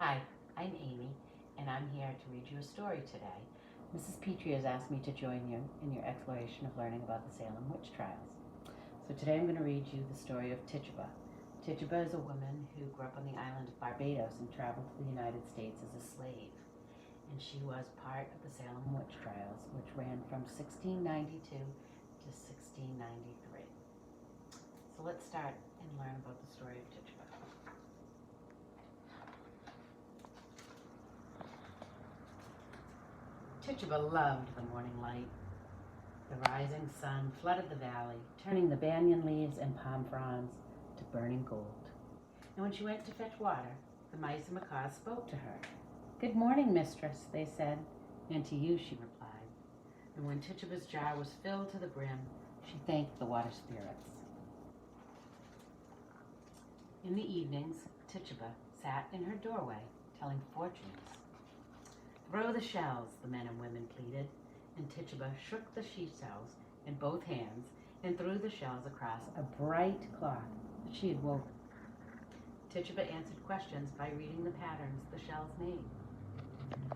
Hi, I'm Amy, and I'm here to read you a story today. Mrs. Petrie has asked me to join you in your exploration of learning about the Salem witch trials. So today I'm going to read you the story of Tituba. Tituba is a woman who grew up on the island of Barbados and traveled to the United States as a slave. And she was part of the Salem witch trials, which ran from 1692 to 1693. So let's start and learn about the story of Tituba. Tituba loved the morning light. The rising sun flooded the valley, turning the banyan leaves and palm fronds to burning gold. And when she went to fetch water, the mice and macaws spoke to her. "Good morning, mistress," they said, "and to you," she replied. And when Tituba's jar was filled to the brim, she thanked the water spirits. In the evenings, Tituba sat in her doorway, telling fortunes. "Throw the shells," the men and women pleaded, and Tituba shook the seashells in both hands and threw the shells across a bright cloth that she had woven. Tituba answered questions by reading the patterns the shells made.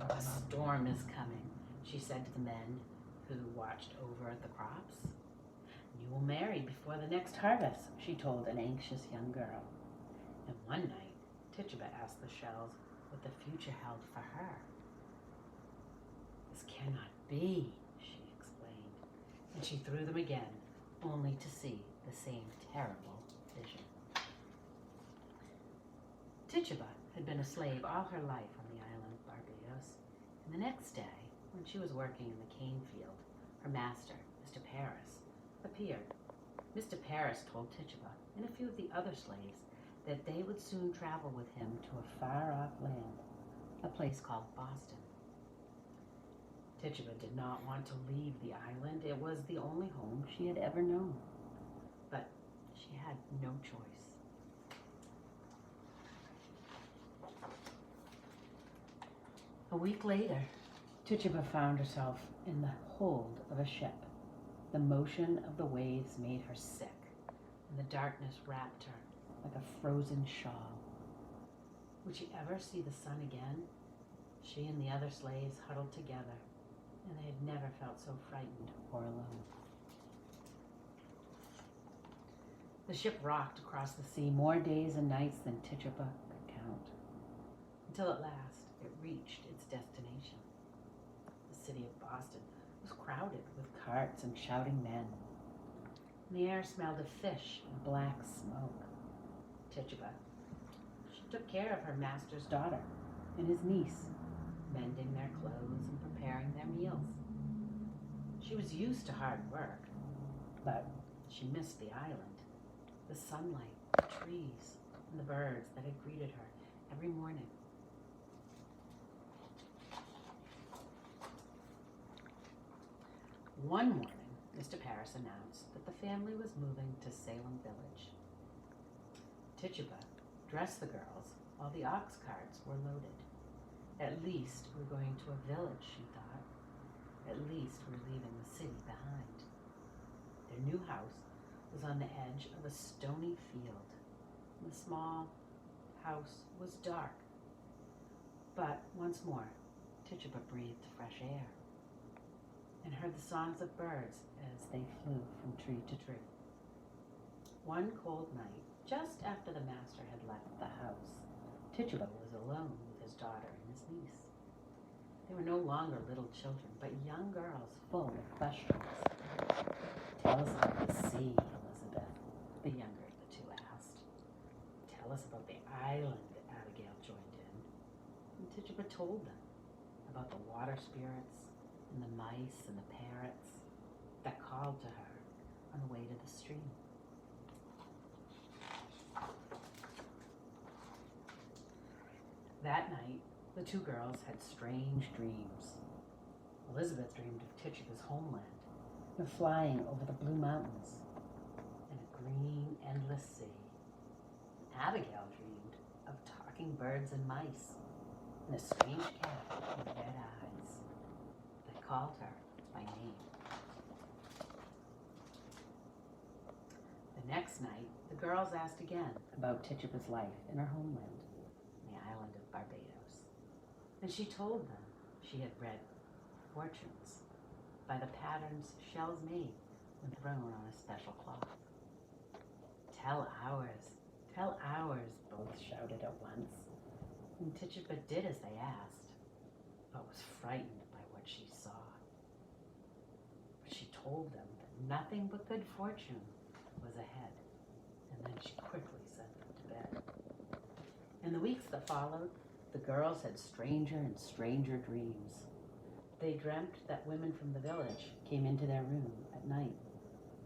"A storm is coming," she said to the men who watched over the crops. "You will marry before the next harvest," she told an anxious young girl. And one night, Tituba asked the shells what the future held for her. "This cannot be," she explained, and she threw them again, only to see the same terrible vision. Tituba had been a slave all her life on the island of Barbados, and the next day, when she was working in the cane field, her master, Mr. Paris, appeared. Mr. Paris told Tituba and a few of the other slaves that they would soon travel with him to a far-off land, a place called Boston. Tituba did not want to leave the island. It was the only home she had ever known. But she had no choice. A week later, Tituba found herself in the hold of a ship. The motion of the waves made her sick, and the darkness wrapped her like a frozen shawl. Would she ever see the sun again? She and the other slaves huddled together, and they had never felt so frightened or alone. The ship rocked across the sea more days and nights than Tituba could count, until at last it reached its destination. The city of Boston was crowded with carts and shouting men. And the air smelled of fish and black smoke. Tituba, she took care of her master's daughter and his niece, mending their clothes and preparing their meals. She was used to hard work, but she missed the island, the sunlight, the trees, and the birds that had greeted her every morning. One morning, Mr. Paris announced that the family was moving to Salem village. Tituba dressed the girls while the ox carts were loaded. "At least we're going to a village," she thought. "At least we're leaving the city behind." Their new house was on the edge of a stony field. The small house was dark, but once more, Tituba breathed fresh air and heard the songs of birds as they flew from tree to tree. One cold night, just after the master had left the house, Tituba was alone with his daughter and his niece. They were no longer little children, but young girls full of questions. "Tell us about the sea, Elizabeth," the younger of the two asked. "Tell us about the island," Abigail joined in. And Tituba told them about the water spirits and the mice and the parrots that called to her on the way to the stream. That night, the two girls had strange dreams. Elizabeth dreamed of Tituba's homeland, of flying over the blue mountains and a green, endless sea. Abigail dreamed of talking birds and mice and a strange cat with red eyes that called her by name. The next night, the girls asked again about Tituba's life in her homeland, the island of Barbados. and she told them she had read fortunes by the patterns shells made when thrown on a special cloth. Tell ours, both shouted at once, and Tituba did as they asked, but was frightened by what she saw. But she told them that nothing but good fortune was ahead, and then she quickly sent them to bed. In the weeks that followed, the girls had stranger and stranger dreams. They dreamt that women from the village came into their room at night,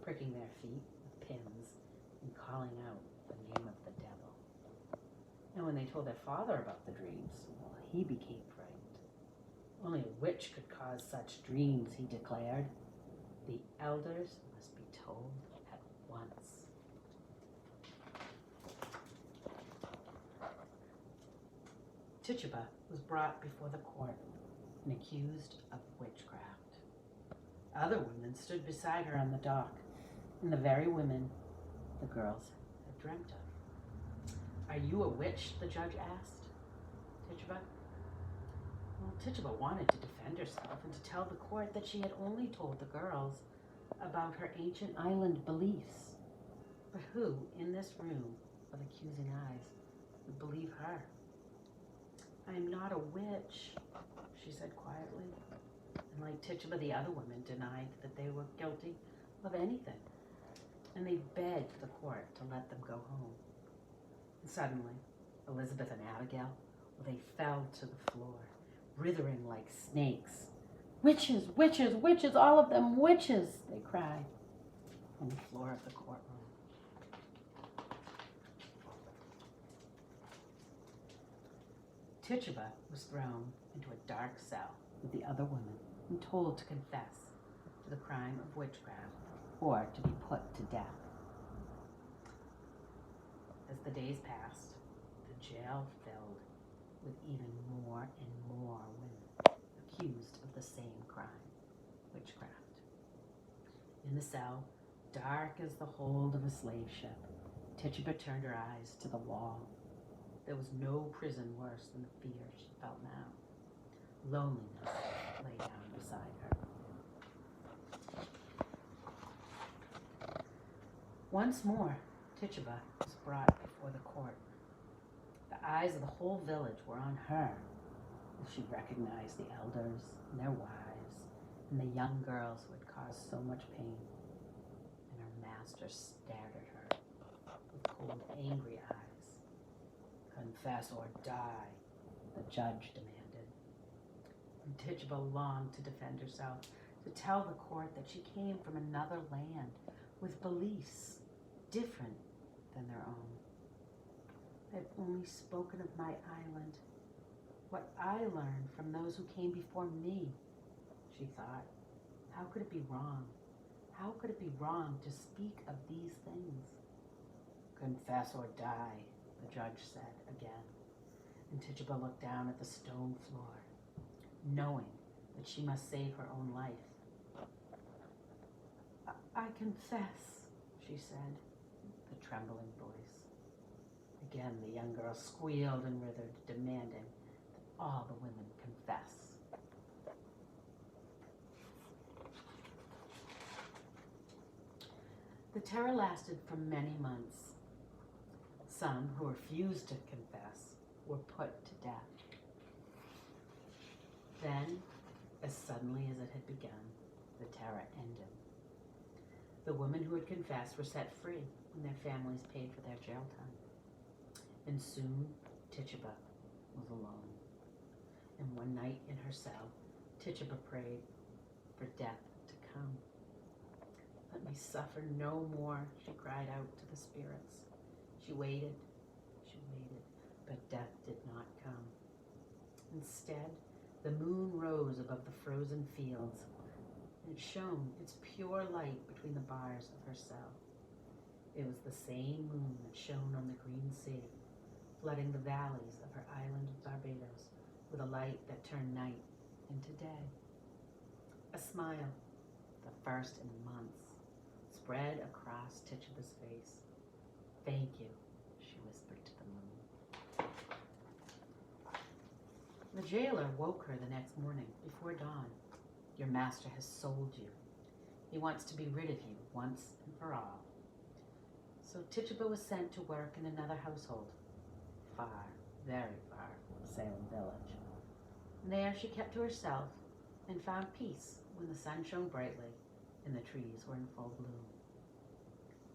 pricking their feet with pins and calling out the name of the devil. And when they told their father about the dreams, well, he became frightened. Only a witch could cause such dreams, he declared. The elders must be told at once. Tituba was brought before the court and accused of witchcraft. Other women stood beside her on the dock, and the very women the girls had dreamt of. Are you a witch? The judge asked Tituba. Well, Tituba wanted to defend herself and to tell the court that she had only told the girls about her ancient island beliefs. But who, in this room with accusing eyes, would believe her? I am not a witch, she said quietly. And like Tituba, the other women denied that they were guilty of anything. And they begged the court to let them go home. And suddenly, Elizabeth and Abigail, they fell to the floor, writhing like snakes. Witches, witches, witches, all of them witches, they cried on the floor of the courtroom. Tituba was thrown into a dark cell with the other women and told to confess to the crime of witchcraft or to be put to death. As the days passed, the jail filled with even more and more women accused of the same crime, witchcraft. In the cell, dark as the hold of a slave ship, Tituba turned her eyes to the wall. There was no prison worse than the fear she felt now. Loneliness lay down beside her. Once more, Tituba was brought before the court. The eyes of the whole village were on her as she recognized the elders and their wives and the young girls who had caused so much pain. And her master stared at her with cold, angry eyes. Confess or die, the judge demanded. And Tituba longed to defend herself, to tell the court that she came from another land with beliefs different than their own. I've only spoken of my island, what I learned from those who came before me, she thought. How could it be wrong? How could it be wrong to speak of these things? Confess or die, the judge said again, and Tituba looked down at the stone floor, knowing that she must save her own life. I confess, she said, with a trembling voice. Again, the young girl squealed and writhed, demanding that all the women confess. The terror lasted for many months. Some who refused to confess were put to death. Then, as suddenly as it had begun, the terror ended. The women who had confessed were set free and their families paid for their jail time. And soon, Tituba was alone. And one night in her cell, Tituba prayed for death to come. Let me suffer no more, she cried out to the spirits. She waited, but death did not come. Instead, the moon rose above the frozen fields, and it shone its pure light between the bars of her cell. It was the same moon that shone on the green sea, flooding the valleys of her island of Barbados with a light that turned night into day. A smile, the first in months, spread across Tituba's face. Thank you, she whispered to the moon. The jailer woke her the next morning before dawn. Your master has sold you. He wants to be rid of you once and for all. So Tituba was sent to work in another household, far, very far from Salem village. And there she kept to herself and found peace when the sun shone brightly and the trees were in full bloom.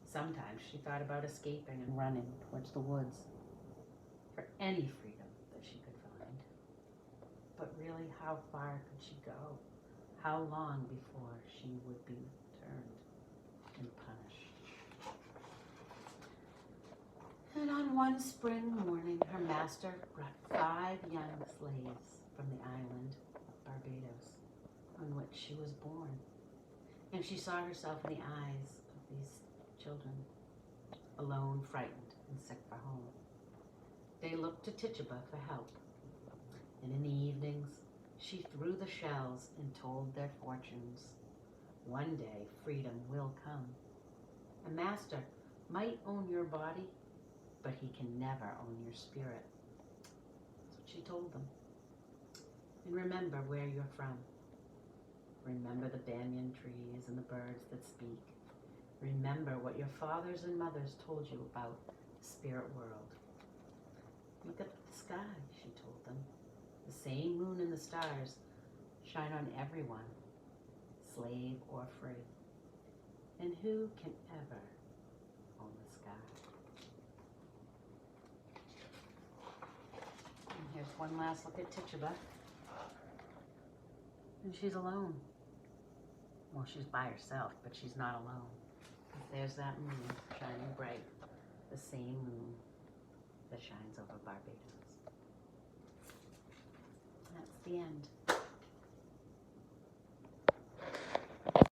Sometimes she thought about escaping and running towards the woods for any freedom that she could find. But really, how far could she go? How long before she would be returned and punished? And on one spring morning, her master brought 5 young slaves from the island of Barbados on which she was born. And she saw herself in the eyes of these children, alone, frightened, and sick for home. They looked to Tituba for help. And in the evenings, she threw the shells and told their fortunes. One day, freedom will come. A master might own your body, but he can never own your spirit. That's what she told them. And remember where you're from. Remember the banyan trees and the birds that speak. Remember what your fathers and mothers told you about the spirit world. Look up at the sky, she told them. The same moon and the stars shine on everyone, slave or free. And who can ever own the sky? And here's one last look at Tituba. And she's alone. Well, she's by herself, but she's not alone. There's that moon shining bright, the same moon that shines over Barbados. That's the end.